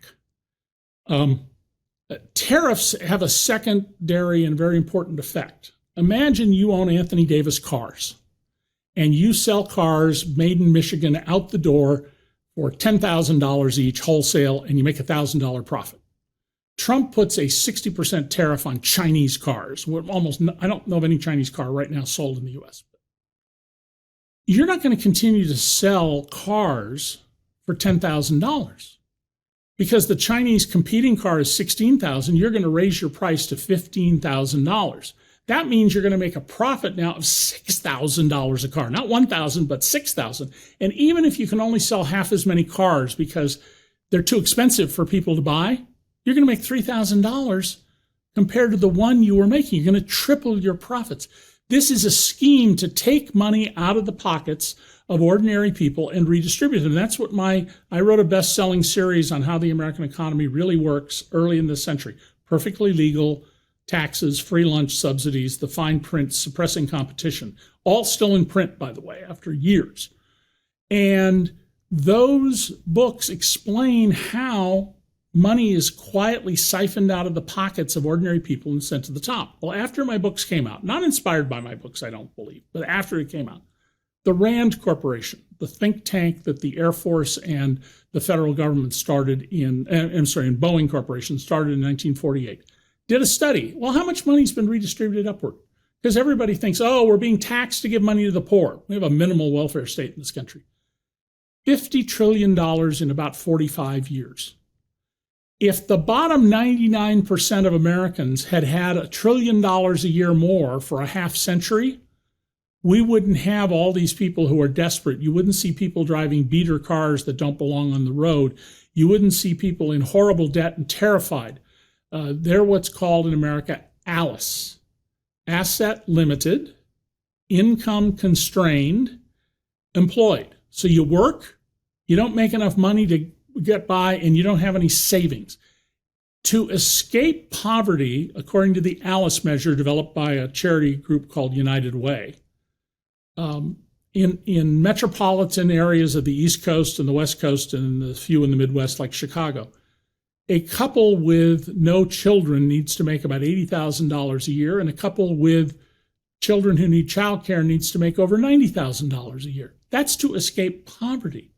Tariffs have a secondary and very important effect. Imagine you own Anthony Davis cars, and you sell cars made in Michigan out the door for $10,000 each wholesale, and you make a $1,000 profit. Trump puts a 60% tariff on Chinese cars. I don't know of any Chinese car right now sold in the U.S. You're not going to continue to sell cars for $10,000 because the Chinese competing car is $16,000. You're going to raise your price to $15,000. That means you're going to make a profit now of $6,000 a car, not $1,000, but $6,000. And even if you can only sell half as many cars because they're too expensive for people to buy, you're going to make $3,000 compared to the one you were making. You're going to triple your profits. This is a scheme to take money out of the pockets of ordinary people and redistribute them. That's what I wrote a best-selling series on how the American economy really works early in this century. Perfectly legal, taxes, free lunch subsidies, the fine print, suppressing competition, all still in print, by the way, after years. And those books explain how money is quietly siphoned out of the pockets of ordinary people and sent to the top. Well, after my books came out, not inspired by my books, I don't believe, but after it came out, the Rand Corporation, the think tank that the Air Force and the federal government started and Boeing Corporation started in 1948, did a study. Well, how much money's been redistributed upward? Because everybody thinks, we're being taxed to give money to the poor. We have a minimal welfare state in this country. $50 trillion in about 45 years. If the bottom 99% of Americans had $1 trillion a year more for a half century, we wouldn't have all these people who are desperate. You wouldn't see people driving beater cars that don't belong on the road. You wouldn't see people in horrible debt and terrified. They're what's called in America ALICE, asset limited, income constrained, employed. So you work, you don't make enough money to get by, and you don't have any savings. To escape poverty, according to the ALICE measure developed by a charity group called United Way, in metropolitan areas of the East Coast and the West Coast and the few in the Midwest like Chicago, a couple with no children needs to make about $80,000 a year, and a couple with children who need child care needs to make over $90,000 a year. That's to escape poverty.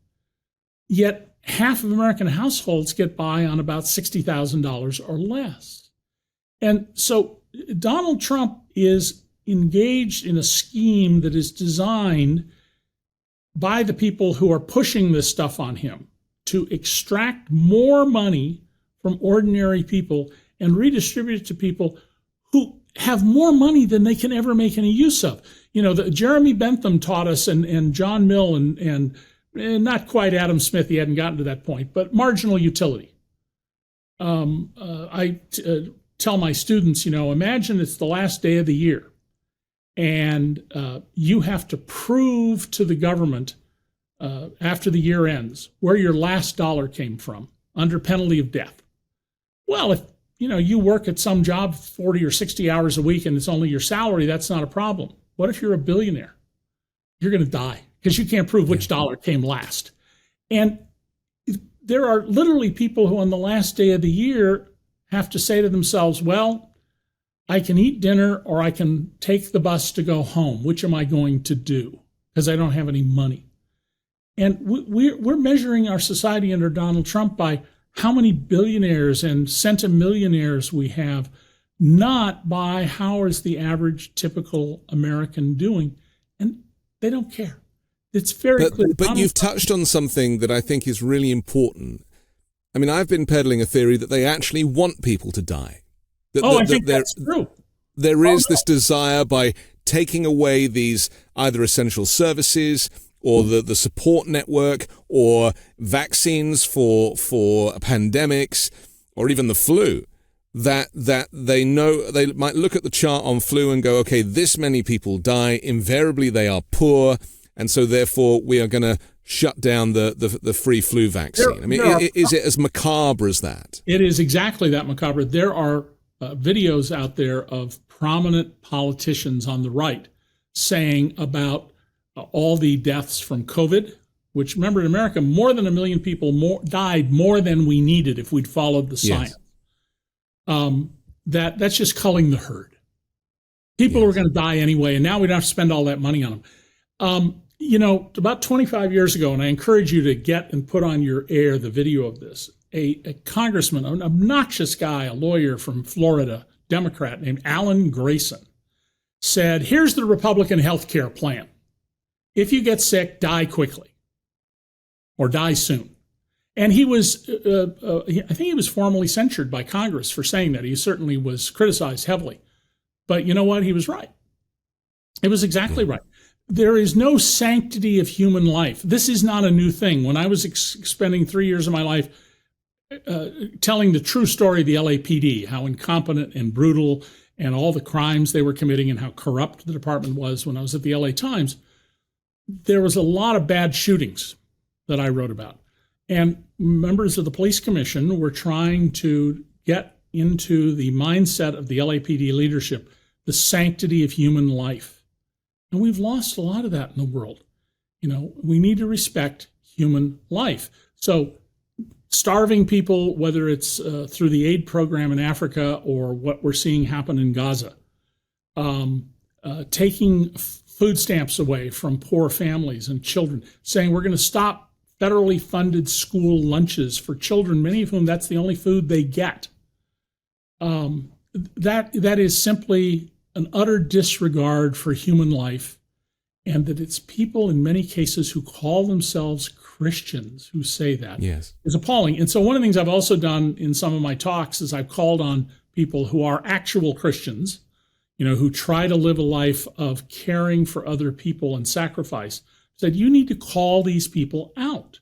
Yet half of American households get by on about $60,000 or less. And so Donald Trump is engaged in a scheme that is designed by the people who are pushing this stuff on him to extract more money from ordinary people and redistribute it to people who have more money than they can ever make any use of. Jeremy Bentham taught us, and John Mill, and not quite Adam Smith, he hadn't gotten to that point, but marginal utility. I tell my students, imagine it's the last day of the year, and you have to prove to the government after the year ends where your last dollar came from under penalty of death. Well, if you work at some job 40 or 60 hours a week and it's only your salary, that's not a problem. What if you're a billionaire? You're going to die because you can't prove which dollar came last. And there are literally people who on the last day of the year have to say to themselves, well, I can eat dinner or I can take the bus to go home. Which am I going to do? Because I don't have any money. And we're measuring our society under Donald Trump by how many billionaires and centimillionaires we have, not by how is the average typical American doing. And they don't care. It's very clear. But you've touched on something that I think is really important. I mean, I've been peddling a theory that they actually want people to die. I think that's true. There is this desire by taking away these either essential services or the support network or vaccines for pandemics or even the flu, that they know they might look at the chart on flu and go, okay, this many people die, invariably they are poor, and so therefore we are going to shut down the free flu vaccine. Is it as macabre as that? It is exactly that macabre. There are videos out there of prominent politicians on the right saying about all the deaths from COVID, which, remember, in America, more than 1 million people died more than we needed if we'd followed the science. That's just culling the herd. People are going to die anyway, and now we don't have to spend all that money on them. About 25 years ago, and I encourage you to get and put on your air the video of this, a congressman, an obnoxious guy, a lawyer from Florida, Democrat named Alan Grayson, said, here's the Republican health care plan. If you get sick, die quickly or die soon. And he was, I think he was formally censured by Congress for saying that. He certainly was criticized heavily. But you know what? He was right. It was exactly right. There is no sanctity of human life. This is not a new thing. When I was spending 3 years of my life telling the true story of the LAPD, how incompetent and brutal and all the crimes they were committing and how corrupt the department was when I was at the LA Times, there was a lot of bad shootings that I wrote about. And members of the police commission were trying to get into the mindset of the LAPD leadership, the sanctity of human life. And we've lost a lot of that in the world. We need to respect human life. So starving people, whether it's through the aid program in Africa or what we're seeing happen in Gaza, taking food stamps away from poor families and children, saying we're going to stop federally funded school lunches for children, many of whom that's the only food they get. That is simply an utter disregard for human life, and that it's people in many cases who call themselves Christians who say that is appalling. And so one of the things I've also done in some of my talks is I've called on people who are actual Christians, who try to live a life of caring for other people and sacrifice, said, you need to call these people out.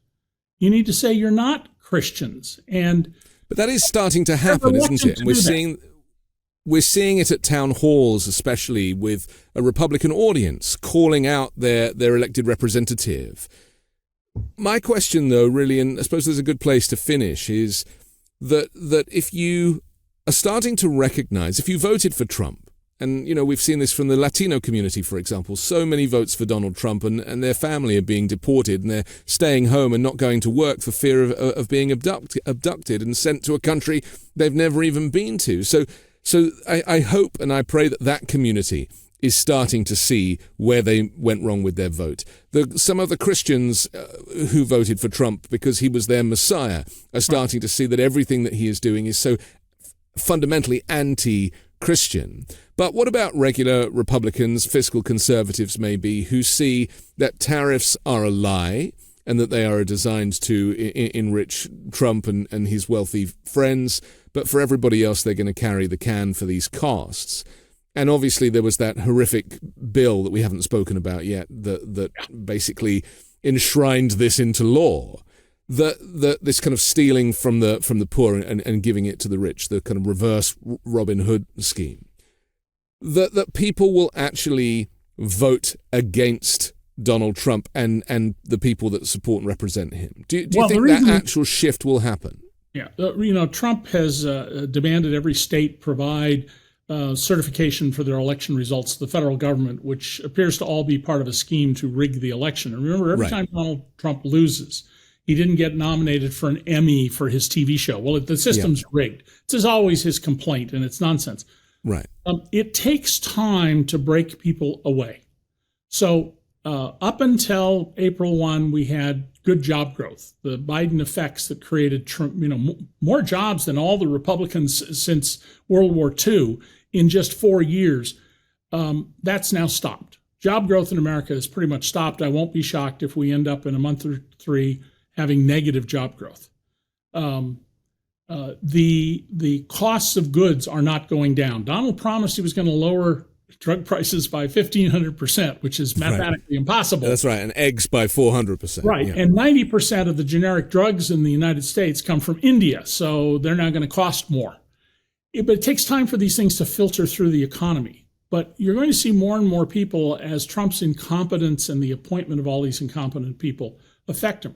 You need to say you're not Christians. But that is starting to happen, isn't it? And we're seeing it at town halls, especially with a Republican audience calling out their elected representative. My question, though, really, and I suppose there's a good place to finish, is that if you are starting to recognize, if you voted for Trump, and, we've seen this from the Latino community, for example, so many votes for Donald Trump and their family are being deported and they're staying home and not going to work for fear of being abducted and sent to a country they've never even been to. So I hope and I pray that community is starting to see where they went wrong with their vote. Some of the Christians who voted for Trump because he was their Messiah are starting to see that everything that he is doing is so fundamentally anti-Christian. But what about regular Republicans, fiscal conservatives maybe, who see that tariffs are a lie and that they are designed to enrich Trump and his wealthy friends, but for everybody else they're going to carry the can for these costs? And obviously there was that horrific bill that we haven't spoken about yet that basically enshrined this into law. this kind of stealing from the poor and giving it to the rich, the kind of reverse Robin Hood scheme, that people will actually vote against Donald Trump and the people that support and represent him? Do you think that actual shift will happen? Yeah, Trump has demanded every state provide certification for their election results to the federal government, which appears to all be part of a scheme to rig the election. And remember, every time Donald Trump loses, he didn't get nominated for an Emmy for his TV show. Well, the system's rigged. This is always his complaint, and it's nonsense. Right. It takes time to break people away. So up until April 1, we had good job growth, the Biden effects that created more jobs than all the Republicans since World War II in just 4 years. That's now stopped. Job growth in America is pretty much stopped. I won't be shocked if we end up in a month or three having negative job growth. The costs of goods are not going down. Donald promised he was going to lower drug prices by 1,500%, which is mathematically impossible. That's right, and eggs by 400%. Right, yeah. And 90% of the generic drugs in the United States come from India, so they're now going to cost more. But it takes time for these things to filter through the economy. But you're going to see more and more people as Trump's incompetence and the appointment of all these incompetent people affect him.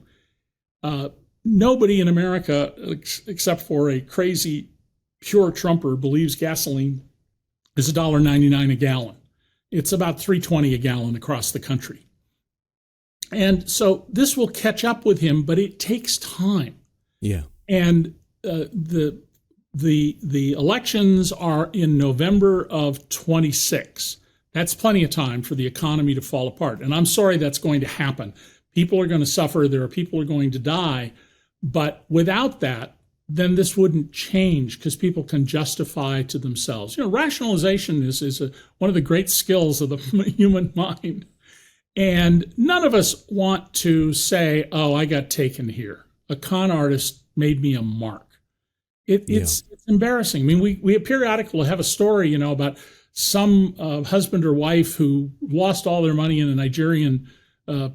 Nobody in America, except for a crazy pure Trumper, believes gasoline is $1.99 a gallon. It's about $3.20 a gallon across the country. And so this will catch up with him, but it takes time. Yeah. And the elections are in November of 26. That's plenty of time for the economy to fall apart. And I'm sorry that's going to happen. People are going to suffer. There are people who are going to die. But without that, then this wouldn't change because people can justify to themselves. Rationalization is one of the great skills of the human mind. And none of us want to say, oh, I got taken here. A con artist made me a mark. It's embarrassing. I mean, we periodically will have a story, about some husband or wife who lost all their money in a Nigerian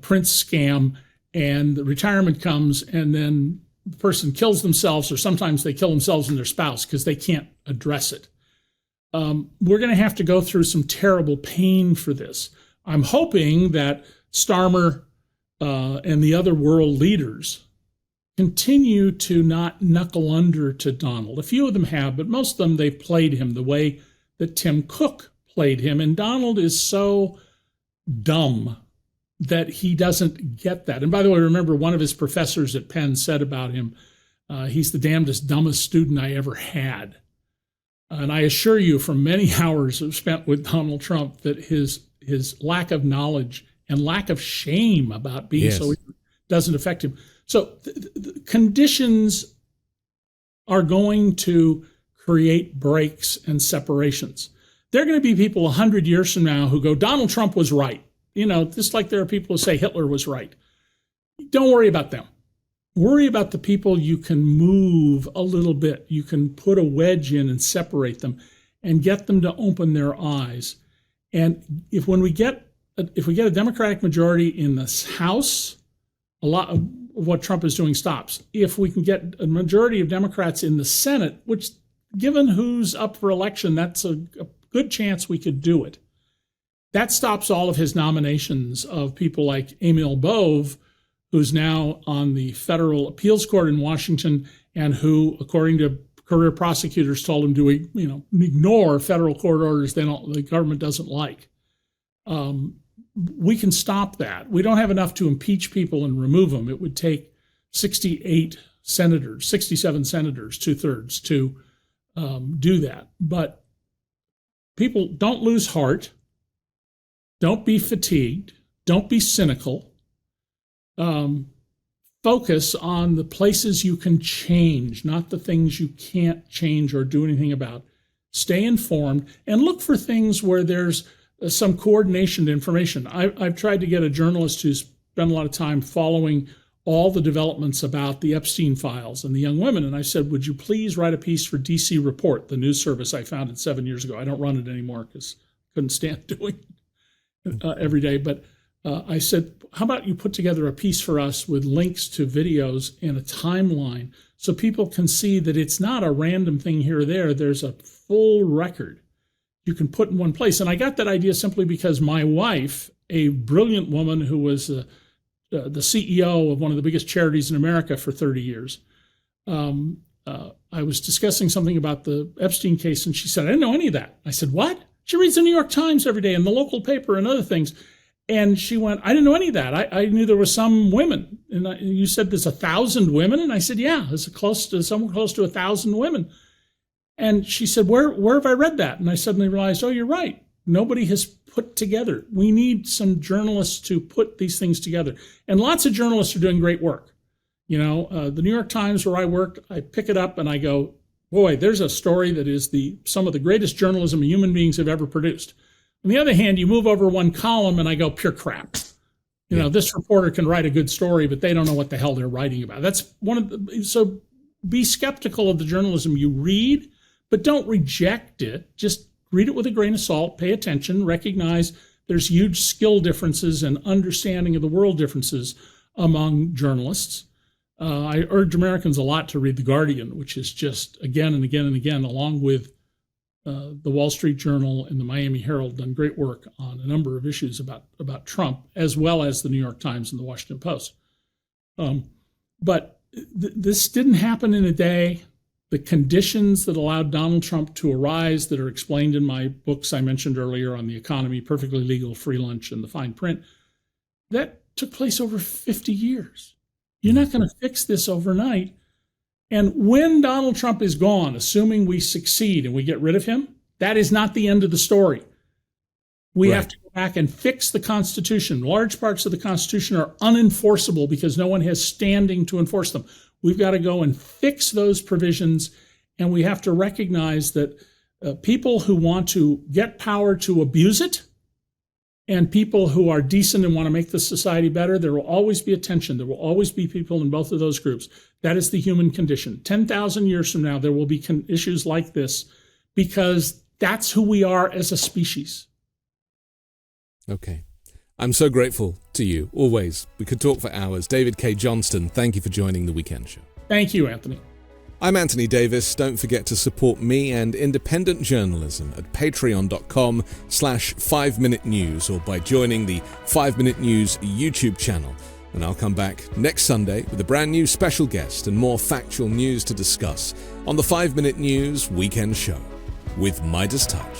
prince scam, and the retirement comes, and then the person kills themselves, or sometimes they kill themselves and their spouse because they can't address it. We're going to have to go through some terrible pain for this. I'm hoping that Starmer and the other world leaders continue to not knuckle under to Donald. A few of them have, but most of them, they've played him the way that Tim Cook played him. And Donald is so dumb that he doesn't get that. And by the way, remember one of his professors at Penn said about him, he's the damnedest, dumbest student I ever had. And I assure you from many hours spent with Donald Trump that his lack of knowledge and lack of shame about being so doesn't affect him. So the conditions are going to create breaks and separations. There are going to be people 100 years from now who go, Donald Trump was right. Just like there are people who say Hitler was right. Don't worry about them. Worry about the people you can move a little bit. You can put a wedge in and separate them and get them to open their eyes. And if we get a Democratic majority in this House, a lot of what Trump is doing stops. If we can get a majority of Democrats in the Senate, which given who's up for election, that's a good chance we could do it. That stops all of his nominations of people like Emil Bove, who's now on the federal appeals court in Washington, and who, according to career prosecutors, told him to ignore federal court orders the government doesn't like. We can stop that. We don't have enough to impeach people and remove them. It would take 67 senators, 2/3, to do that. But people, don't lose heart. Don't be fatigued. Don't be cynical. Focus on the places you can change, not the things you can't change or do anything about. Stay informed and look for things where there's some coordination information. I've tried to get a journalist who's spent a lot of time following all the developments about the Epstein files and the young women. And I said, would you please write a piece for DC Report, the news service I founded 7 years ago. I don't run it anymore because I couldn't stand doing it every day. But I said, how about you put together a piece for us with links to videos and a timeline so people can see that it's not a random thing here or there. There's a full record you can put in one place. And I got that idea simply because my wife, a brilliant woman who was the CEO of one of the biggest charities in America for 30 years, I was discussing something about the Epstein case, and she said, I didn't know any of that. I said, what? She reads the New York Times every day and the local paper and other things. And she went, I didn't know any of that. I knew there were some women. And you said there's 1,000 women? And I said, yeah, there's somewhere close to 1,000 women. And she said, where have I read that? And I suddenly realized, oh, you're right. Nobody has put together. We need some journalists to put these things together. And lots of journalists are doing great work. You know, the New York Times where I worked, I pick it up and I go, boy, there's a story that is some of the greatest journalism human beings have ever produced. On the other hand, you move over one column and I go, pure crap. You know, this reporter can write a good story, but they don't know what the hell they're writing about. That's so be skeptical of the journalism you read, but don't reject it. Just read it with a grain of salt, pay attention, recognize there's huge skill differences and understanding of the world differences among journalists. I urge Americans a lot to read The Guardian, which is just again and again and again, along with the Wall Street Journal and the Miami Herald, done great work on a number of issues about Trump, as well as the New York Times and the Washington Post. But this didn't happen in a day. The conditions that allowed Donald Trump to arise that are explained in my books I mentioned earlier on the economy, Perfectly Legal, Free Lunch, and the Fine Print, that took place over 50 years. You're not going to fix this overnight. And when Donald Trump is gone, assuming we succeed and we get rid of him, that is not the end of the story. We have to go back and fix the Constitution. Large parts of the Constitution are unenforceable because no one has standing to enforce them. We've got to go and fix those provisions, and we have to recognize that people who want to get power to abuse it and people who are decent and want to make the society better, there will always be a tension. There will always be people in both of those groups. That is the human condition. 10,000 years from now, there will be issues like this because that's who we are as a species. Okay. I'm so grateful to you, always. We could talk for hours. David Cay Johnston, thank you for joining The Weekend Show. Thank you, Anthony. I'm Anthony Davis. Don't forget to support me and independent journalism at patreon.com/5 Minute News or by joining the 5 Minute News YouTube channel. And I'll come back next Sunday with a brand new special guest and more factual news to discuss on the 5 Minute News Weekend Show with Midas Touch.